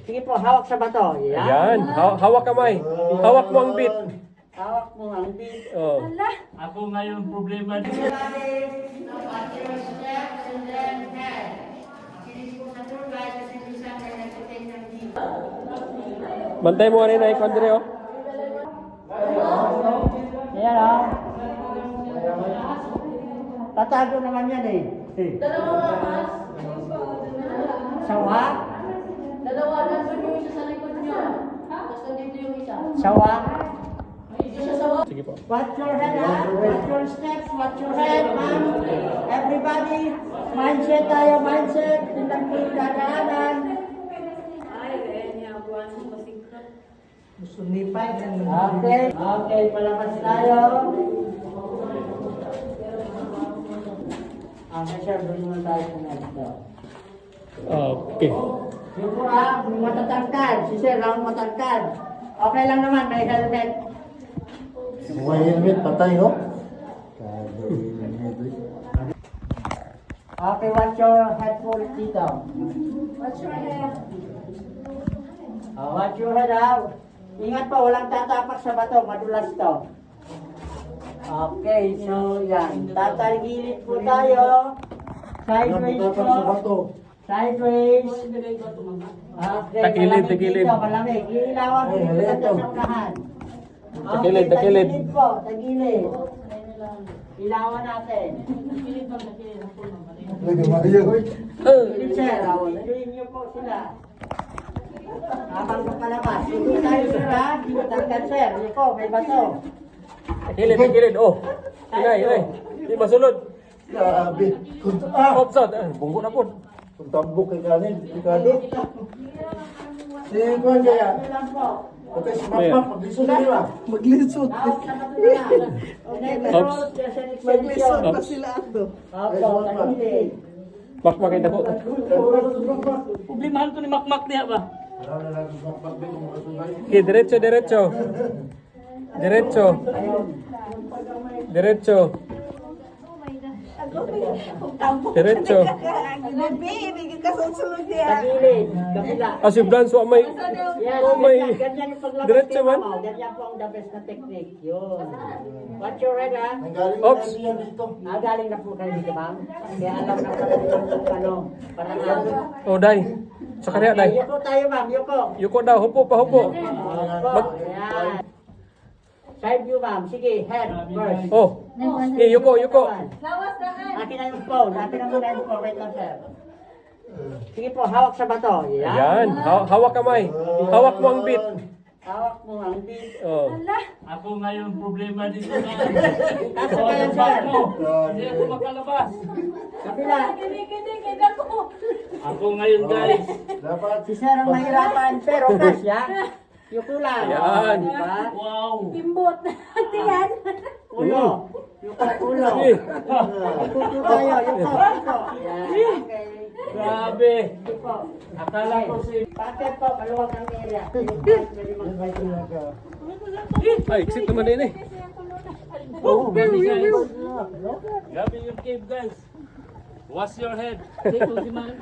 Sige po, hawak sa bato. Yan. Hawak kamay. Hawak mo ang bit. Hawak mo ang bit. Oh. Ako ngayon problema dito. Bantay mo rin ay Andre oh. Ayan o. Tatago naman yan eh. Sawa? Dalawa, nandun yung isa sa likod niyo. Tapos nandito yung isa. Sawa? Hindi siya sawa. Sige po. Watch your head, ha? Watch your steps, watch your head, ma'am. Everybody, mindset tayo, mindset. Tingnan po yung dadaanan. Okay, okay, palabas tayo. Sir, doon naman tayo pumunta. Okay. Yung po matatangkad. Si Sir, lang matangkad. Okay lang naman, may helmet. May helmet, patay, no? Okay, watch your head full dito. What's your hair? Watch your head out. Ingat po, walang tatapak sa bato, madulas to. Okay, so yan. Tatagilid po tayo. Sideways po. Sideways. Okay, Tagilid, malamig tagilid. dito, malamig. Ilawan po dito sa unahan. Tagilid, tagilid. Tagilid po, tagilid. Ilawan natin. Tagilid, sir. Tagilid niyo po sila. Habang kapalabas. Hindi tayo, sir, ha? Tangkan, sir. Hindi po, may bato. Kilid. Oh. Inay. Di masulod. Grabe. Offside. Bunggo na po. Kung tambok kay kanin, Ricardo. Si Juan kaya. Ano lang po. Okay, si Makmak, maglisod na nila. Maglisod. Hawak sa bato na. Okay, pero Oops. Maglisod selection. pa sila ato. Opo, tagilid. Makmakay na po. Problemahan ko ni Makmak niya ba? Wala na lang si Makmak dito, mga sungay. Okay, diretso. Diretso. Gabi, hindi ka kasunod niya. Tagilid. Kabila. Si Blanso may Yes, oh may ganyan yung paglabas diretso kayo, man. ma'am. Ganyan po ang the best na technique. Yun. Watch your head, ha? Ang galing na Oops. siya dito. Galing na po kayo dito, ma'am. Kaya alam na pala yung ano. Parang ano. Oh, dai. Sa kanya dai. Yuko tayo, ma'am. Yuko. Yuko daw, hupo. Yuko. Ayan. Side view, ma'am. Sige, head first. Oh. Yuko. Lawas na nga. Akin na yung phone. Akin na muna yung phone. Wait lang, sir. Sige po, hawak sa bato. Yan. Hawak kamay. Hawak mo ang bit. Hawak mo ang bit. Oh. Ako ngayon problema dito. Kaso kayo, sir. Hindi ako makalabas. Kabila. Kinig ako. Ako ngayon guys. Dapat Si sir ang mahirapan, pero kasya. Yuko lang. Ayan. Diba? Wow. Timbot. Tiyan. Ulo. Yuko, ulo. Eh. Yuko tayo. Yuko. Yan. Okay. Grabe. Yuko. Akala ko si Bakit po, maluwag ang area. Ay, exit naman din eh. Oh, gabi guys. Gabi yung cave guys. Wash your head. Dito si Man.